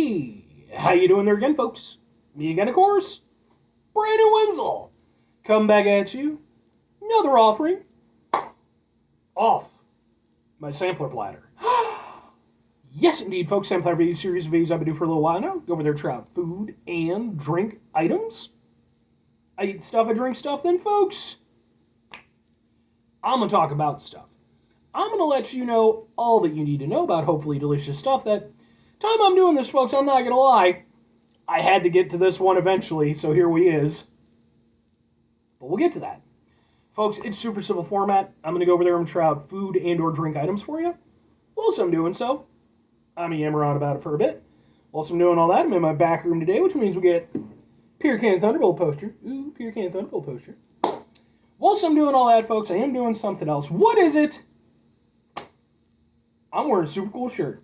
Hey, how you doing there again, folks? Me again, of course, Brandon Wenzel. Come back at you, another offering off my sampler platter. Yes, indeed, folks, sampler video series of videos I've been doing for a little while now. Go over there, try out food and drink items. I eat stuff, I drink stuff, then, folks, I'm going to talk about stuff. I'm going to let you know all that you need to know about hopefully delicious stuff. That time I'm doing this, folks, I'm not going to lie, I had to get to this one eventually, so here we is. But we'll get to that. Folks, it's super simple format. I'm going to go over there and try out food and or drink items for you. Whilst I'm doing so, I'm going to yammer on about it for a bit. Whilst I'm doing all that, I'm in my back room today, which means we get Pure Can Thunderbolt poster. Ooh, Pure Can Thunderbolt poster. Whilst I'm doing all that, folks, I am doing something else. What is it? I'm wearing a super cool shirt.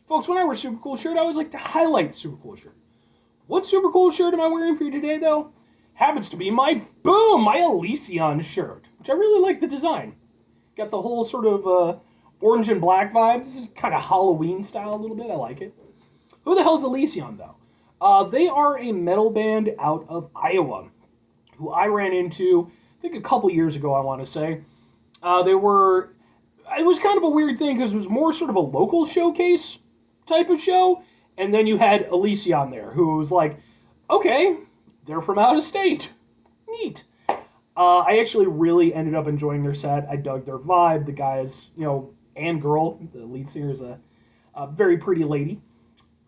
Folks, when I wear a super cool shirt, I always like to highlight super cool shirt. What super cool shirt am I wearing for you today, though? Happens to be my Elysion shirt, which I really like the design. Got the whole sort of orange and black vibes, kind of Halloween style a little bit. I like it. Who the hell's Elysion, though? They are a metal band out of Iowa, who I ran into, I think a couple years ago, I want to say. It was kind of a weird thing because it was more sort of a local showcase type of show, and then you had Elysion there, who was like, okay, they're from out of state. Neat. I actually really ended up enjoying their set. I dug their vibe. The guys, and girl, the lead singer is a very pretty lady.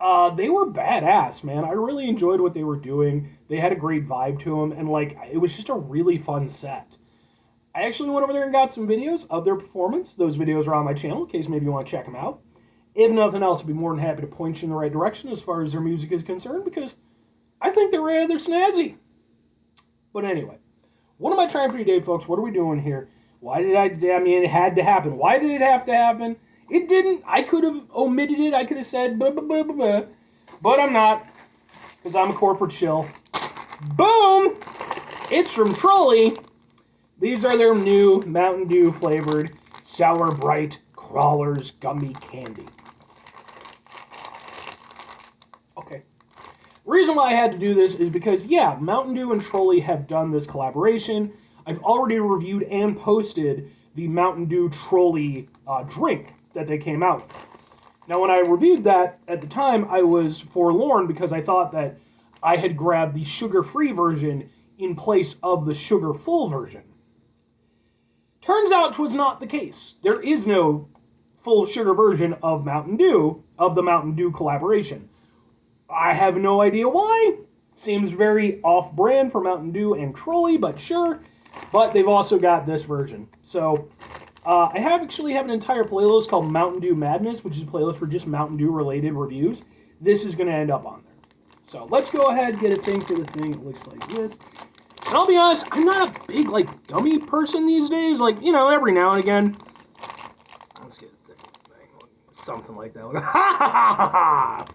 They were badass, man. I really enjoyed what they were doing. They had a great vibe to them, and it was just a really fun set. I actually went over there and got some videos of their performance. Those videos are on my channel in case maybe you want to check them out. If nothing else, I'd be more than happy to point you in the right direction as far as their music is concerned, because I think they're rather snazzy. But anyway, what am I trying for today, folks? What are we doing here? It had to happen. Why did it have to happen? It didn't. I could have omitted it. I could have said, blah, blah, blah, blah, blah. But I'm not, because I'm a corporate shill. Boom! It's from Trolli. These are their new Mountain Dew flavored Sour Brite Crawlers Gummy Candy. Okay. The reason why I had to do this is because, yeah, Mountain Dew and Trolli have done this collaboration. I've already reviewed and posted the Mountain Dew Trolli drink that they came out with. Now, when I reviewed that at the time, I was forlorn because I thought that I had grabbed the sugar-free version in place of the sugar-full version. Turns out 'twas not the case. There is no full sugar version of Mountain Dew, of the Mountain Dew collaboration. I have no idea why. Seems very off-brand for Mountain Dew and Trolli, but sure. But they've also got this version. So, I actually have an entire playlist called Mountain Dew Madness, which is a playlist for just Mountain Dew-related reviews. This is going to end up on there. So, let's go ahead and get a thing for the thing. It looks like this. And I'll be honest, I'm not a big, gummy person these days. Every now and again. Let's get a thing. Something like that. Ha ha ha ha!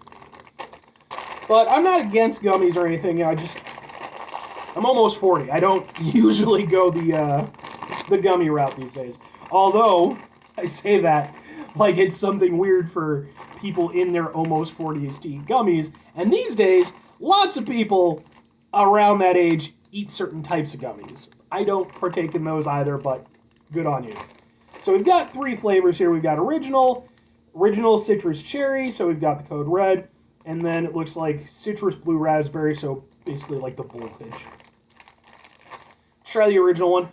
But I'm not against gummies or anything. I'm almost 40. I don't usually go the gummy route these days. Although, I say that like it's something weird for people in their almost 40s to eat gummies. And these days, lots of people around that age eat certain types of gummies. I don't partake in those either, but good on you. So we've got 3 flavors here. We've got original citrus cherry, so we've got the code red, and then it looks like citrus blue raspberry, so basically like the voltage. Let's try the original one.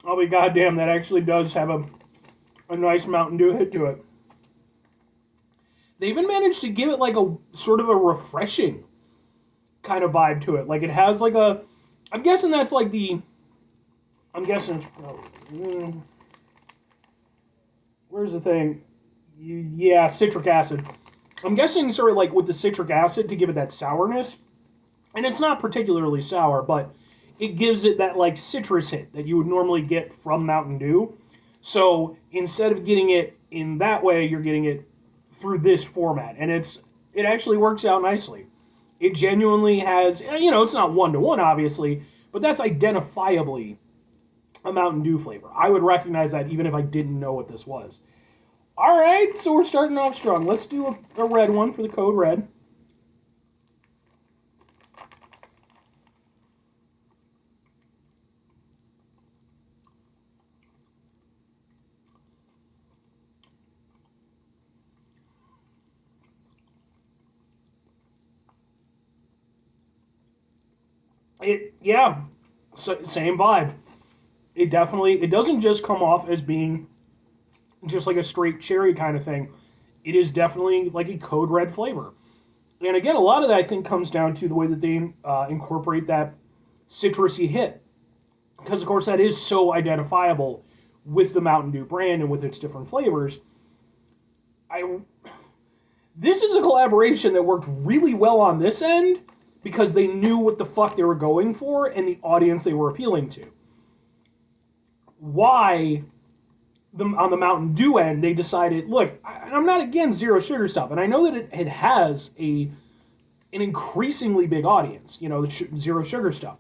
I'll be goddamn, that actually does have a nice Mountain Dew hit to it. They even managed to give it a sort of a refreshing kind of vibe to it. It has I'm guessing that's where's the thing? Yeah, citric acid. I'm guessing sort of with the citric acid to give it that sourness. And it's not particularly sour, but it gives it that citrus hit that you would normally get from Mountain Dew. So instead of getting it in that way, you're getting it through this format. And it's It actually works out nicely. It genuinely has, it's not one to one, obviously, but that's identifiably a Mountain Dew flavor. I would recognize that even if I didn't know what this was. All right, so we're starting off strong. Let's do a red one for the code red. Same vibe. It doesn't just come off as being just like a straight cherry kind of thing. It is definitely like a code red flavor. And again, a lot of that I think comes down to the way that they incorporate that citrusy hit. Because, of course, that is so identifiable with the Mountain Dew brand and with its different flavors. This is a collaboration that worked really well on this end because they knew what the fuck they were going for and the audience they were appealing to. Why on the Mountain Dew end, they decided, look, I'm not against zero sugar stuff, and I know that it has an increasingly big audience, the zero sugar stuff.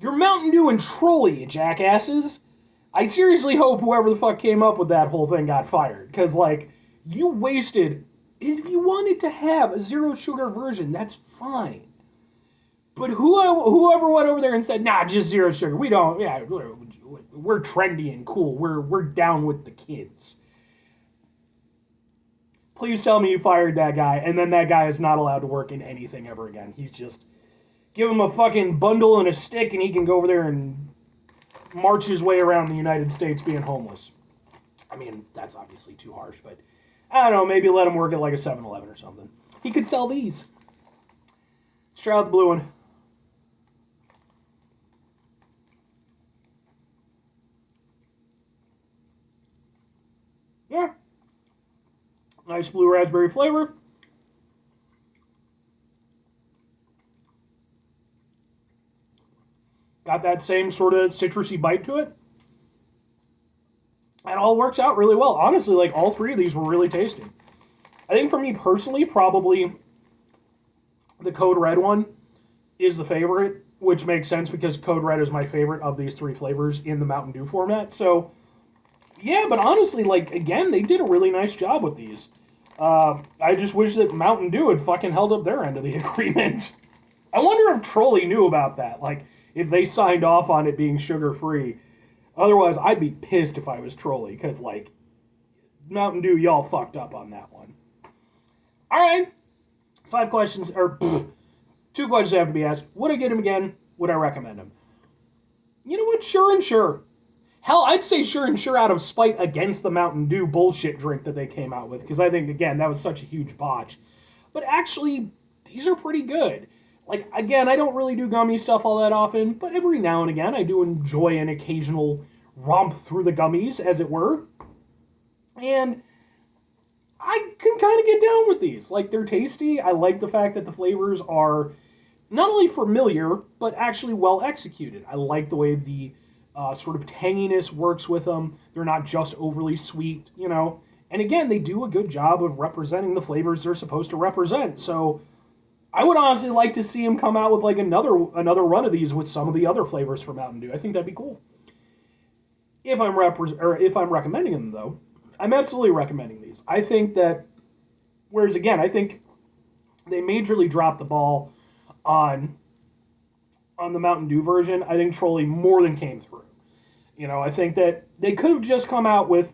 Your Mountain Dew and Trolli, you jackasses. I seriously hope whoever the fuck came up with that whole thing got fired, because, you wasted. If you wanted to have a zero sugar version, that's fine. But whoever went over there and said, nah, just zero sugar, we don't, yeah, we're trendy and cool. We're down with the kids. Please tell me you fired that guy, and then that guy is not allowed to work in anything ever again. He's just give him a fucking bundle and a stick, and he can go over there and march his way around the United States being homeless. I mean, that's obviously too harsh, but I don't know, maybe let him work at like a 7-Eleven or something. He could sell these. Let's try out the blue one. Yeah. Nice blue raspberry flavor. Got that same sort of citrusy bite to it. And all works out really well. Honestly, all three of these were really tasty. I think for me personally, probably the Code Red one is the favorite, which makes sense because Code Red is my favorite of these three flavors in the Mountain Dew format. So, yeah, but honestly, again, they did a really nice job with these. I just wish that Mountain Dew had fucking held up their end of the agreement. I wonder if Trolli knew about that. If they signed off on it being sugar-free. Otherwise, I'd be pissed if I was Trolli, because, Mountain Dew, y'all fucked up on that one. Alright. 5 questions, or 2 questions have to be asked. Would I get him again? Would I recommend him? You know what? Sure and sure. Hell, I'd say sure and sure out of spite against the Mountain Dew bullshit drink that they came out with, because I think, again, that was such a huge botch. But actually, these are pretty good. Again, I don't really do gummy stuff all that often, but every now and again I do enjoy an occasional romp through the gummies, as it were. And I can kind of get down with these. They're tasty. I like the fact that the flavors are not only familiar, but actually well executed. I like the way the sort of tanginess works with them. They're not just overly sweet, And again, they do a good job of representing the flavors they're supposed to represent. So I would honestly like to see him come out with another run of these with some of the other flavors from Mountain Dew. I think that'd be cool. If I'm recommending them though, I'm absolutely recommending these. I think that, whereas again, I think they majorly dropped the ball on the Mountain Dew version. I think Trolli more than came through. I think that they could have just come out with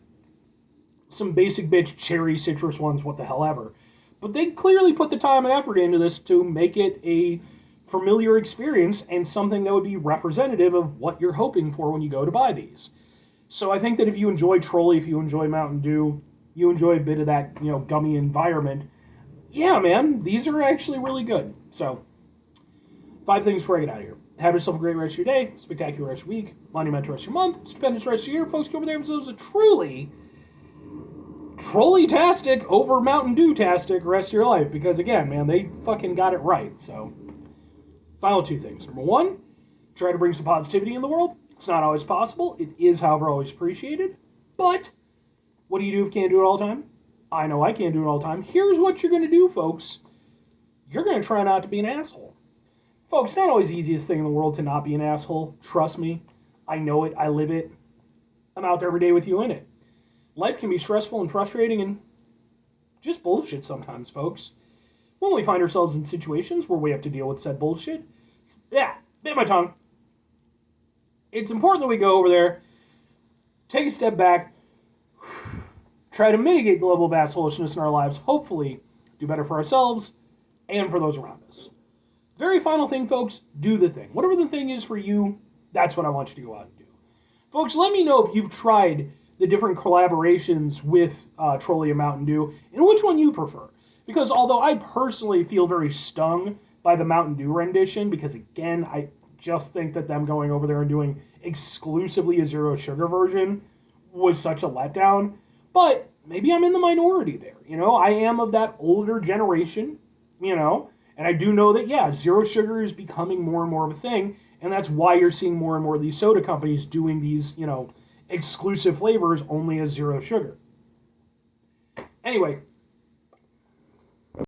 some basic bitch cherry citrus ones, what the hell ever. But they clearly put the time and effort into this to make it a familiar experience and something that would be representative of what you're hoping for when you go to buy these. So I think that if you enjoy Trolli, if you enjoy Mountain Dew, you enjoy a bit of that, gummy environment, yeah, man, these are actually really good. So, 5 things before I get out of here. Have yourself a great rest of your day, spectacular rest of your week, monumental rest of your month, stupendous rest of your year. Folks, go over there and themselves a truly Trolli-tastic over Mountain Dew-tastic rest of your life. Because, again, man, they fucking got it right. So, final 2 things. Number 1, try to bring some positivity in the world. It's not always possible. It is, however, always appreciated. But what do you do if you can't do it all the time? I know I can't do it all the time. Here's what you're going to do, folks. You're going to try not to be an asshole. Folks, not always the easiest thing in the world to not be an asshole. Trust me. I know it. I live it. I'm out there every day with you in it. Life can be stressful and frustrating and just bullshit sometimes, folks. When we find ourselves in situations where we have to deal with said bullshit, yeah, bit my tongue. It's important that we go over there, take a step back, try to mitigate the level of assholishness in our lives, hopefully do better for ourselves and for those around us. Very final thing, folks, do the thing. Whatever the thing is for you, that's what I want you to go out and do. Folks, let me know if you've tried the different collaborations with Trolli and Mountain Dew and which one you prefer. Because although I personally feel very stung by the Mountain Dew rendition, because again, I just think that them going over there and doing exclusively a zero sugar version was such a letdown. But maybe I'm in the minority there. You know, I am of that older generation, you know, and I do know that, yeah, zero sugar is becoming more and more of a thing. And that's why you're seeing more and more of these soda companies doing these, you know, exclusive flavors only as zero sugar. Anyway,